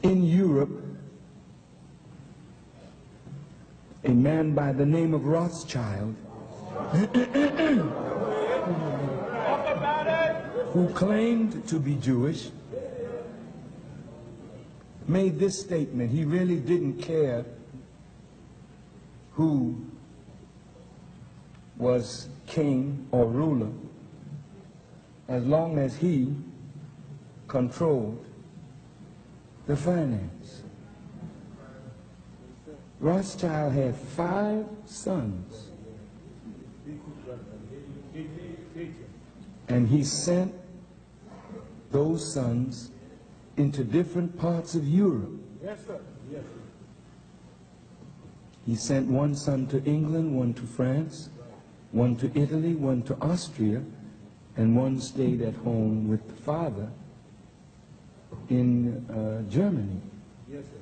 in Europe, a man by the name of Rothschild, who claimed to be Jewish, made this statement. He really didn't care who was king or ruler, as long as he controlled the finance. Rothschild had 5 sons, and he sent those sons into different parts of Europe. Yes, sir. Yes. He sent one son to England, one to France, one to Italy, one to Austria, and one stayed at home with the father in Germany. Yes, sir.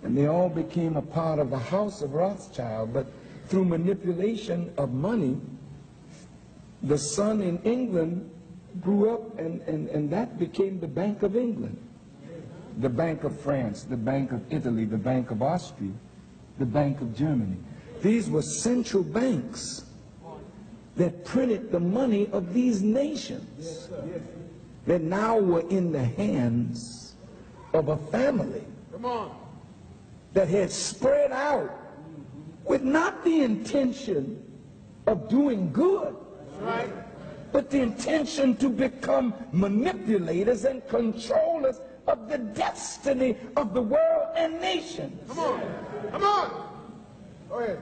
And they all became a part of the house of Rothschild, but through manipulation of money, the son in England grew up, and that became the Bank of England, the Bank of France, the Bank of Italy, the Bank of Austria, the Bank of Germany. These were central banks that printed the money of these nations that now were in the hands of a family that had spread out with not the intention of doing good, but the intention to become manipulators and controllers of the destiny of the world and nations. Come on. Come on. Go ahead.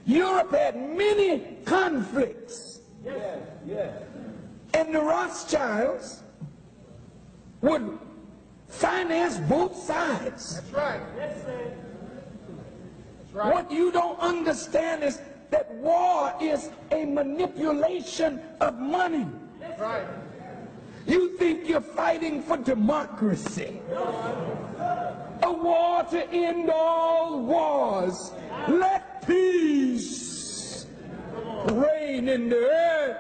Europe had many conflicts. Yes. Yes. And the Rothschilds would finance both sides. That's right. Yes, sir. That's right. What you don't understand is that war is a manipulation of money. That's right. You think you're fighting for democracy. A war to end all wars. Let peace reign in the earth.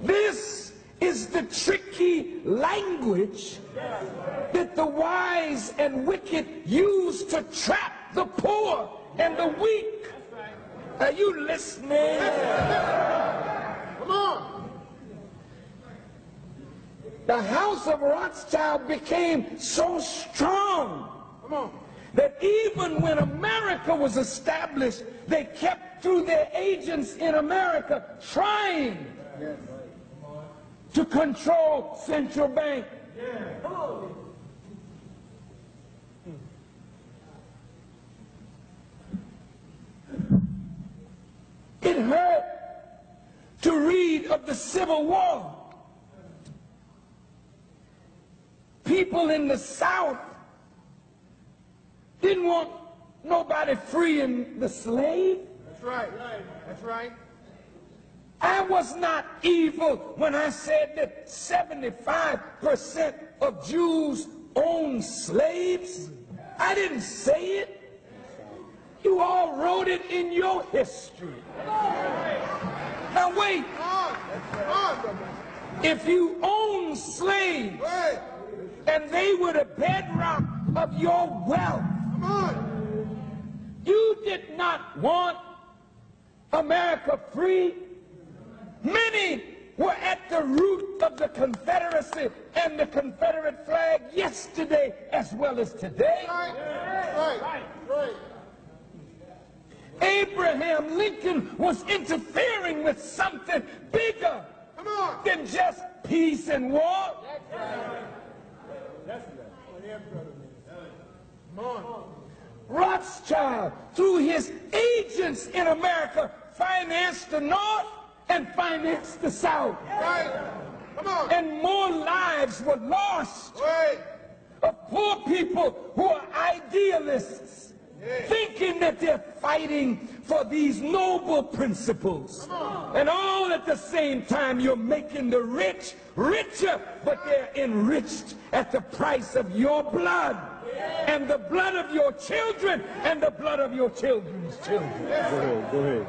This is the tricky language that the wise and wicked use to trap the poor and the weak. Are you listening? Come on. The house of Rothschild became so strong that even when America was established, they kept through their agents in America trying to control central bank. It hurt to read of the Civil War. People in the South didn't want nobody freeing the slave. That's right. That's right. I was not evil when I said that 75% of Jews own slaves. I didn't say it. You all wrote it in your history. Now wait. If you own slaves and they were the bedrock of your wealth, you did not want America free. Many were at the root of the Confederacy and the Confederate flag yesterday as well as today. Right. Abraham Lincoln was interfering with something bigger than just peace and war. Rothschild, through his agents in America, financed the North and financed the South. And more lives were lost of poor people who are idealists, thinking that they're fighting for these noble principles. And all at the same time, you're making the rich richer, but they're enriched at the price of your blood and the blood of your children and the blood of your children's children. Go ahead.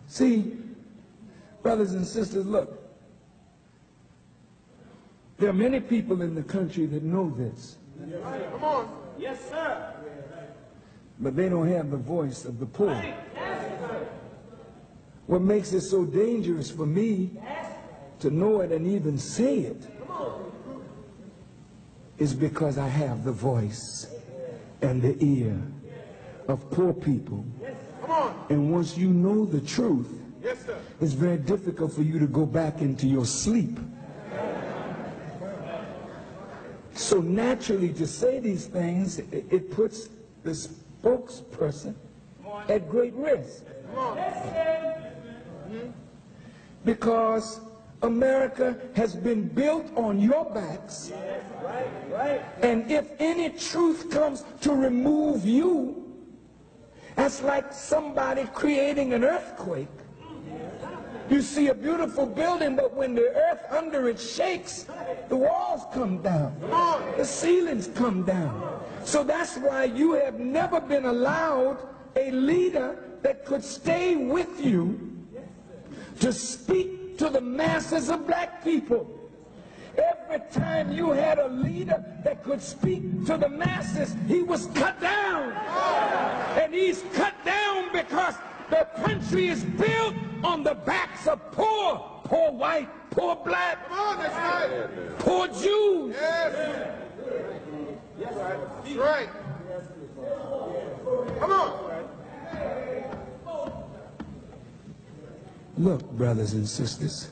See, Brothers and sisters, look. There are many people in the country that know this. Come on. Yes, sir. But they don't have the voice of the poor. What makes it so dangerous for me to know it and even say it is because I have the voice and the ear of poor people. And once you know the truth, it's very difficult for you to go back into your sleep. So naturally, to say these things, it puts the spokesperson at great risk. Because America has been built on your backs. And if any truth comes to remove you, that's like somebody creating an earthquake. You see a beautiful building, but when the earth under it shakes, the walls come down, the ceilings come down. So that's why you have never been allowed a leader that could stay with you to speak to the masses of black people. Every time you had a leader that could speak to the masses, he was cut down. And he's cut down because the country is built on the backs of poor white, poor black, poor Jews. That's right. Come on. Look, brothers and sisters,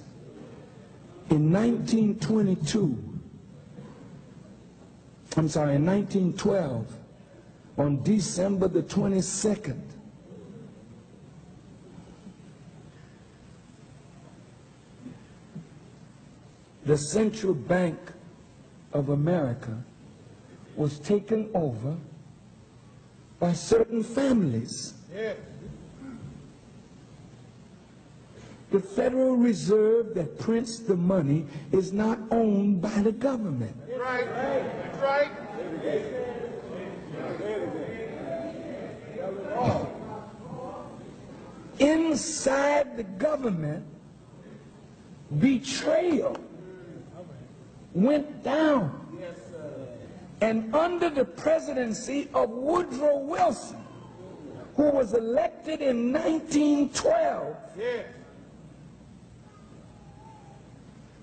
in 1912, on December the 22nd, the Central Bank of America was taken over by certain families. The Federal Reserve that prints the money is not owned by the government. Right. That's right. Inside the government, betrayal went down. And under the presidency of Woodrow Wilson, who was elected in 1912,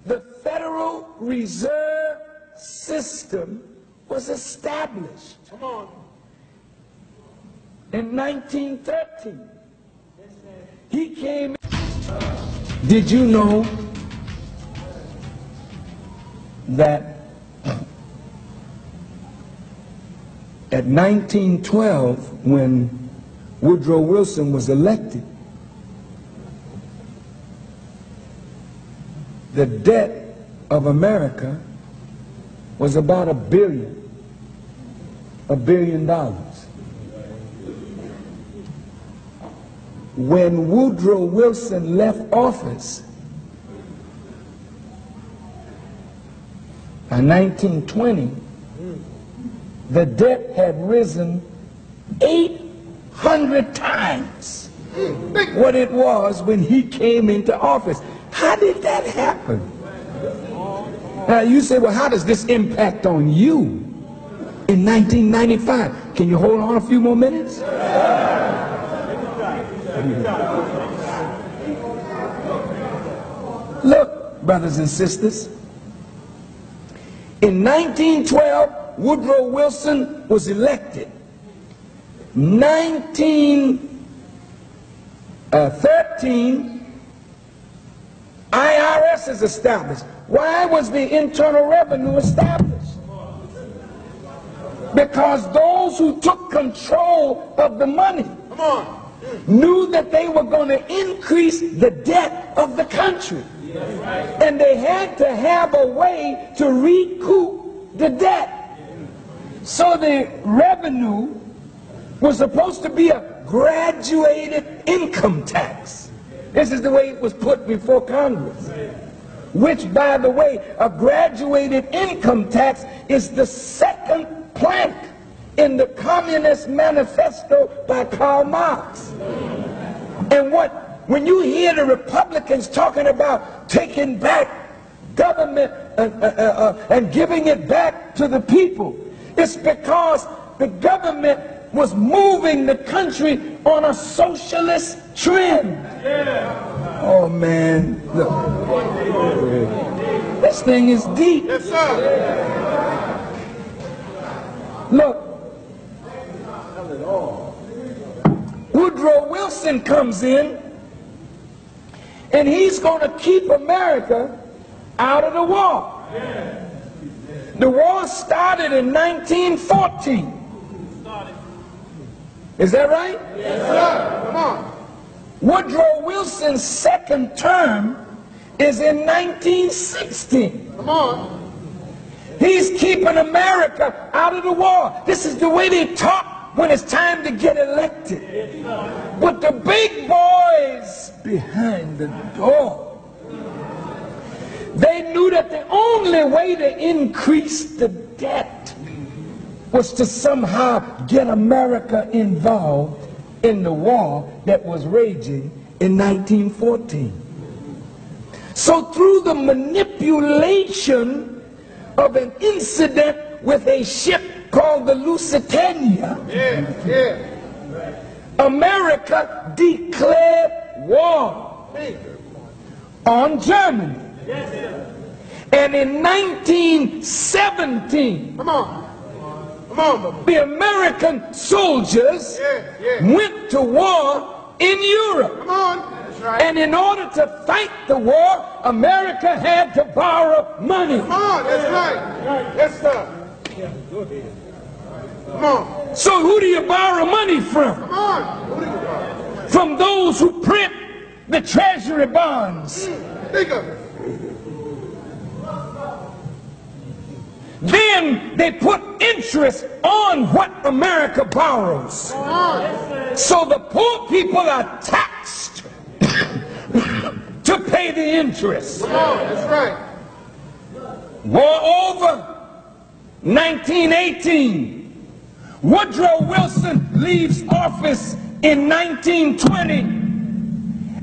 the Federal Reserve System was established in 1913. He came. Did you know that at 1912, when Woodrow Wilson was elected, the debt of America was about $1 billion. When Woodrow Wilson left office in 1920, the debt had risen 800 times what it was when he came into office. How did that happen? Now you say, well, how does this impact on you in 1995? Can you hold on a few more minutes? Look, brothers and sisters, in 1912, Woodrow Wilson was elected. 1913, IRS is established. Why was the Internal Revenue established? Because those who took control of the money knew that they were going to increase the debt of the country. And they had to have a way to recoup the debt. So the revenue was supposed to be a graduated income tax. This is the way it was put before Congress. Which, by the way, a graduated income tax is the second plank in the Communist Manifesto by Karl Marx. And what when you hear the Republicans talking about taking back government and giving it back to the people, it's because the government was moving the country on a socialist trend. Oh man, look. This thing is deep. Yes, sir. Look, Woodrow Wilson comes in, and he's going to keep America out of the war. The war started in 1914. Is that right? Yes, sir. Come on. Woodrow Wilson's second term is in 1916. Come on. He's keeping America out of the war. This is the way they talk when it's time to get elected. But the big boys behind the door, they knew that the only way to increase the debt was to somehow get America involved in the war that was raging in 1914. So through the manipulation of an incident with a ship called the Lusitania, America declared war on Germany. And in 1917, the American soldiers went to war in Europe. And in order to fight the war, America had to borrow money. Come on, that's right. Yes, sir. Come on. So who do you borrow money from? Come on. Who do you borrow? From those who print the treasury bonds. Think of it. Then they put interest on what America borrows. Come on. So the poor people are taxed to pay the interest. Come on, that's right. War over. 1918. Woodrow Wilson leaves office in 1920.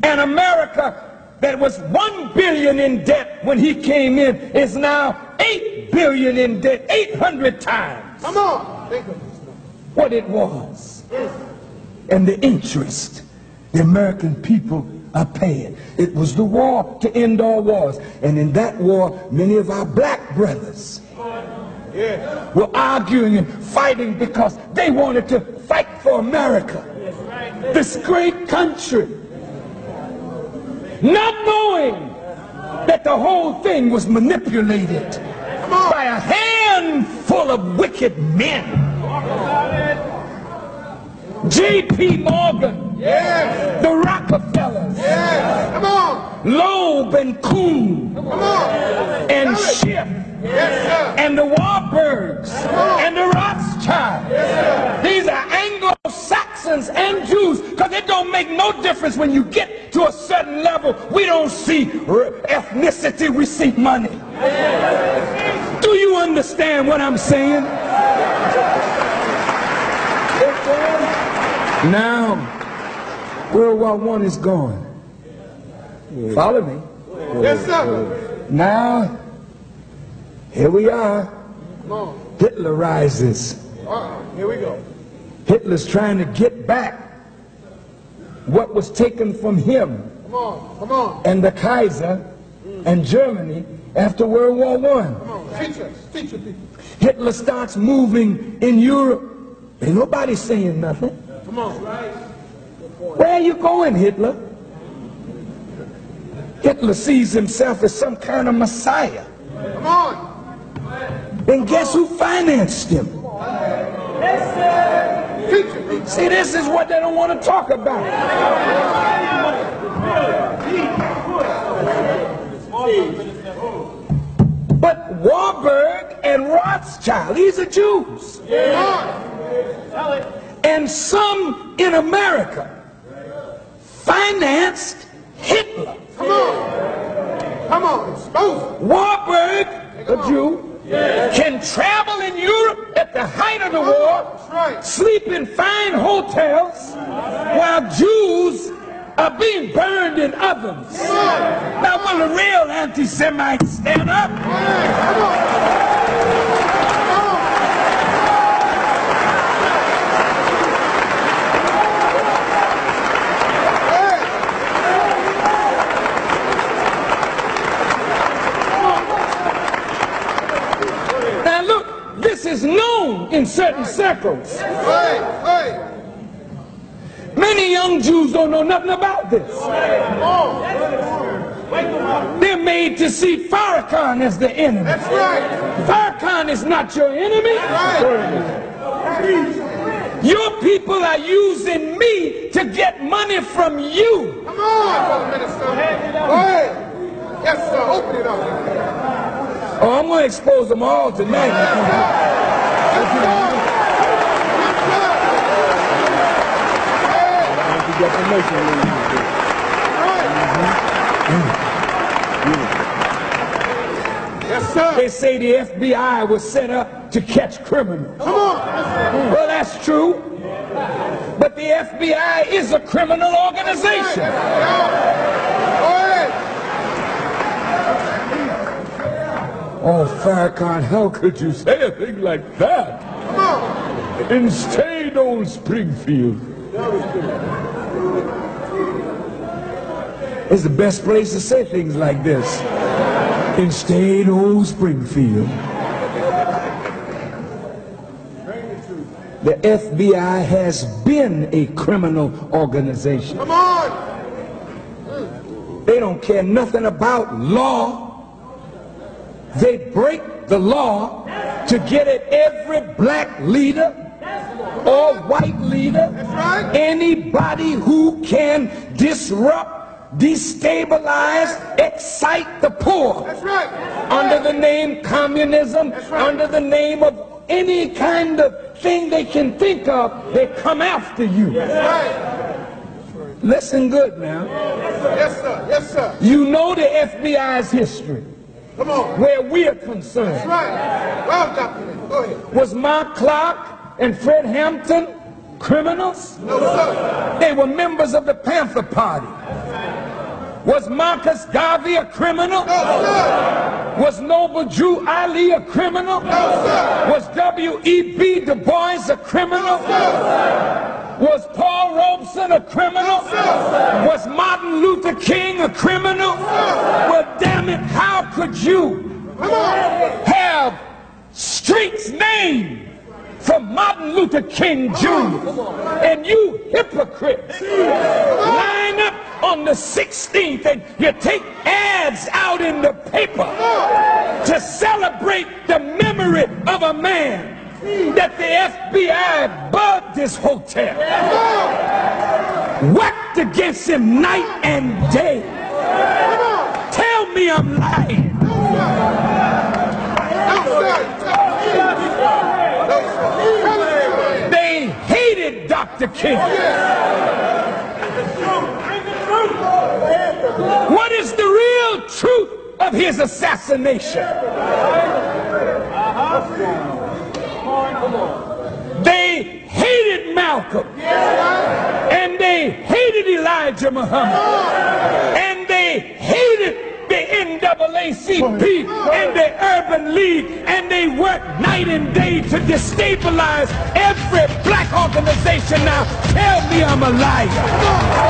And America, that was $1 billion in debt when he came in, is now $8 billion in debt, 800 times. Come on. Think of this. What it was. And the interest the American people are paying. It was the war to end all wars. And in that war, many of our black brothers were arguing and fighting because they wanted to fight for America, this great country, not knowing that the whole thing was manipulated by a handful of wicked men. J.P. Morgan, the Rockefellers, Come on. Loeb and Kuhn, Come on. and Schiff, Yes, sir. and the Warburgs, and the Rothschilds. These are Anglo-Saxons and Jews, because it don't make no difference when you get to a certain level. We don't see ethnicity, we see money. Do you understand what I'm saying? Now, World War I is gone. Follow me. Yes, sir. Now, here we are. Come on. Hitler rises. Here we go. Hitler's trying to get back what was taken from him Come on. Come on. and the Kaiser and Germany after World War I. Come on. Teach us. Teach your people. Hitler starts moving in Europe. Ain't nobody saying nothing. Come on. Where are you going, Hitler? Hitler sees himself as some kind of messiah. Come on. Then guess who financed him? Teach your people. See, this is what they don't want to talk about. But Warburg and Rothschild, these are Jews. Come on. And some in America financed Hitler. Come on. Come on. Expose it. Warburg, a Jew, can travel in Europe at the height of the war, That's right. sleep in fine hotels, while Jews are being burned in ovens. Now, will a real anti-Semite stand up? Now, look, this is known in certain circles. Many young Jews don't know nothing about this. They're made to see Farrakhan as the enemy. That's right. Farrakhan is not your enemy. Your people are using me to get money from you. Come on, Minister. Go ahead. Yes, sir. Open it up. Oh, I'm going to expose them all tonight. Yes, sir. They say the FBI was set up to catch criminals. Come on. Well, that's true. But the FBI is a criminal organization. Go ahead. Oh, Farrakhan, how could you say a thing like that? Come on. In staid old Springfield. It's the best place to say things like this. In staid old Springfield. The FBI has been a criminal organization. Come on. They don't care nothing about law. They break the law to get at every black leader or white leader, That's right. anybody who can disrupt, destabilize, excite the poor. That's right. Under the name communism, That's right. under the name of any kind of thing they can think of, they come after you. That's right. Listen good now. Yes, sir. Yes, sir. You know the FBI's history, Come on. where we are concerned. That's right. Well documented. Go ahead. Was Mark Clark and Fred Hampton criminals? No, sir. They were members of the Panther Party. Was Marcus Garvey a criminal? No, sir. Was Noble Drew Ali a criminal? No, sir. Was W.E.B. Du Bois a criminal? Was Paul Robeson a criminal? Was Martin Luther King a criminal? Well, damn it, how could you Come on. have streets named for Martin Luther King Jr. and you hypocrites line up on the 16th and you take ads out in the paper to celebrate the memory of a man that the FBI bugged this hotel, whacked against him night and day. Tell me I'm lying. They hated Dr. King. What is the real truth of his assassination? They hated Malcolm, and they hated Elijah Muhammad, and they hated the NAACP and the Urban League, and they worked night and day to destabilize every black organization. Now tell me I'm a liar.